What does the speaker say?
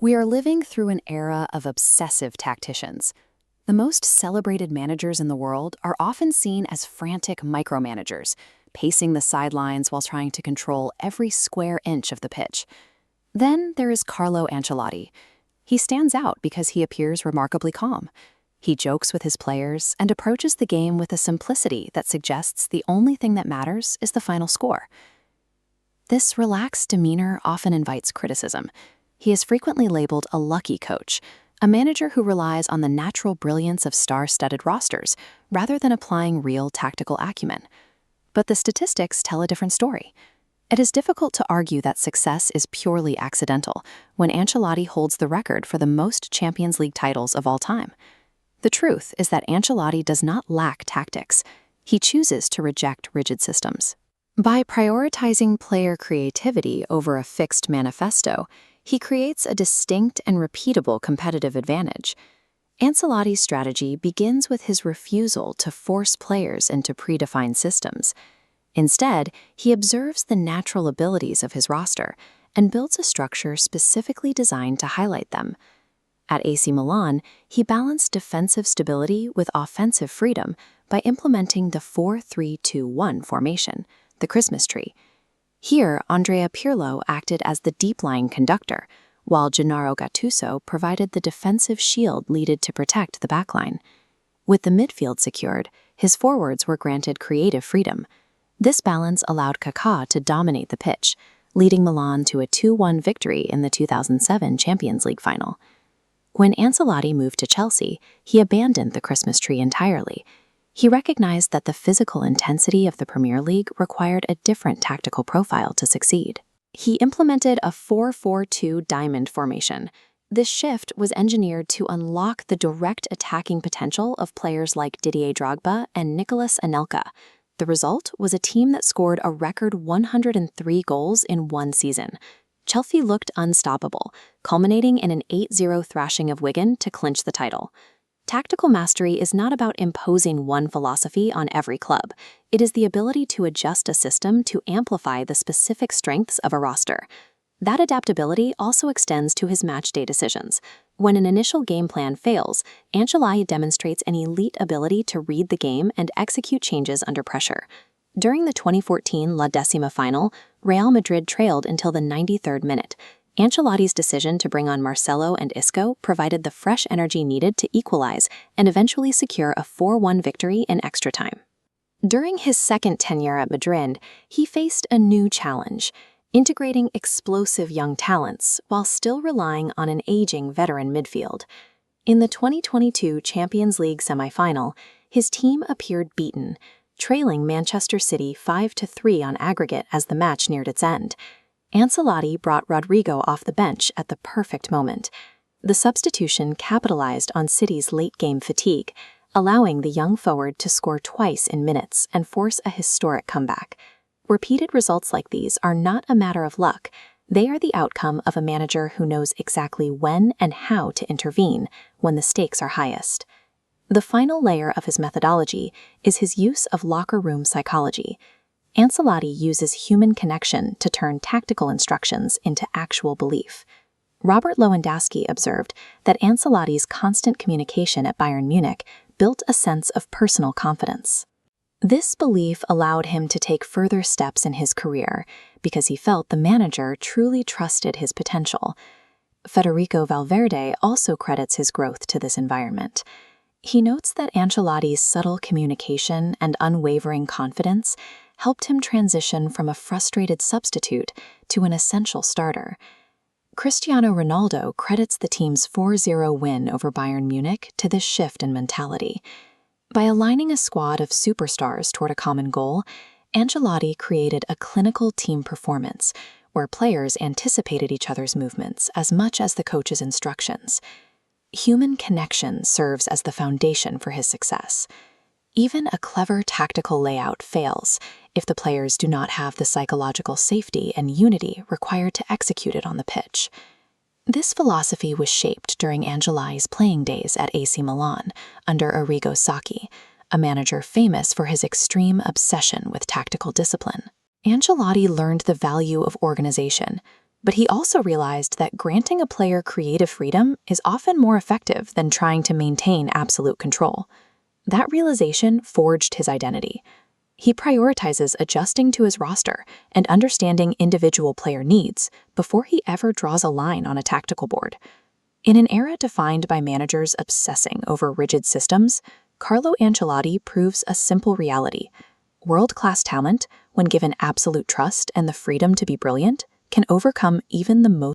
We are living through an era of obsessive tacticians. The most celebrated managers in the world are often seen as frantic micromanagers, pacing the sidelines while trying to control every square inch of the pitch. Then there is Carlo Ancelotti. He stands out because he appears remarkably calm. He jokes with his players and approaches the game with a simplicity that suggests the only thing that matters is the final score. This relaxed demeanor often invites criticism. He is frequently labeled a lucky coach, a manager who relies on the natural brilliance of star-studded rosters rather than applying real tactical acumen. But the statistics tell a different story. It is difficult to argue that success is purely accidental when Ancelotti holds the record for the most Champions League titles of all time. The truth is that Ancelotti does not lack tactics. He chooses to reject rigid systems. By prioritizing player creativity over a fixed manifesto, he creates a distinct and repeatable competitive advantage. Ancelotti's strategy begins with his refusal to force players into predefined systems. Instead, he observes the natural abilities of his roster and builds a structure specifically designed to highlight them. At AC Milan, he balanced defensive stability with offensive freedom by implementing the 4-3-2-1 formation, the Christmas tree. Here, Andrea Pirlo acted as the deep-lying conductor, while Gennaro Gattuso provided the defensive shield needed to protect the backline. With the midfield secured, his forwards were granted creative freedom. This balance allowed Kaká to dominate the pitch, leading Milan to a 2-1 victory in the 2007 Champions League final. When Ancelotti moved to Chelsea, he abandoned the Christmas tree entirely. He recognized that the physical intensity of the Premier League required a different tactical profile to succeed. He implemented a 4-4-2 diamond formation. This shift was engineered to unlock the direct attacking potential of players like Didier Drogba and Nicolas Anelka. The result was a team that scored a record 103 goals in one season. Chelsea looked unstoppable, culminating in an 8-0 thrashing of Wigan to clinch the title. Tactical mastery is not about imposing one philosophy on every club. It is the ability to adjust a system to amplify the specific strengths of a roster. That adaptability also extends to his matchday decisions. When an initial game plan fails, Ancelotti demonstrates an elite ability to read the game and execute changes under pressure. During the 2014 La Decima final, Real Madrid trailed until the 93rd minute. Ancelotti's decision to bring on Marcelo and Isco provided the fresh energy needed to equalize and eventually secure a 4-1 victory in extra time. During his second tenure at Madrid, he faced a new challenge, integrating explosive young talents while still relying on an aging veteran midfield. In the 2022 Champions League semi-final, his team appeared beaten, trailing Manchester City 5-3 on aggregate as the match neared its end. Ancelotti brought Rodrigo off the bench at the perfect moment. The substitution capitalized on City's late-game fatigue, allowing the young forward to score twice in minutes and force a historic comeback. Repeated results like these are not a matter of luck. They are the outcome of a manager who knows exactly when and how to intervene when the stakes are highest. The final layer of his methodology is his use of locker room psychology. Ancelotti uses human connection to turn tactical instructions into actual belief. Robert Lewandowski observed that Ancelotti's constant communication at Bayern Munich built a sense of personal confidence. This belief allowed him to take further steps in his career because he felt the manager truly trusted his potential. Federico Valverde also credits his growth to this environment. He notes that Ancelotti's subtle communication and unwavering confidence helped him transition from a frustrated substitute to an essential starter. Cristiano Ronaldo credits the team's 4-0 win over Bayern Munich to this shift in mentality. By aligning a squad of superstars toward a common goal, Ancelotti created a clinical team performance where players anticipated each other's movements as much as the coach's instructions. Human connection serves as the foundation for his success. Even a clever tactical layout fails if the players do not have the psychological safety and unity required to execute it on the pitch. This philosophy was shaped during Ancelotti's playing days at AC Milan under Arrigo Sacchi, a manager famous for his extreme obsession with tactical discipline. Ancelotti learned the value of organization. But he also realized that granting a player creative freedom is often more effective than trying to maintain absolute control. That realization forged his identity. He prioritizes adjusting to his roster and understanding individual player needs before he ever draws a line on a tactical board. In an era defined by managers obsessing over rigid systems, Carlo Ancelotti proves a simple reality. World-class talent, when given absolute trust and the freedom to be brilliant, can overcome even the most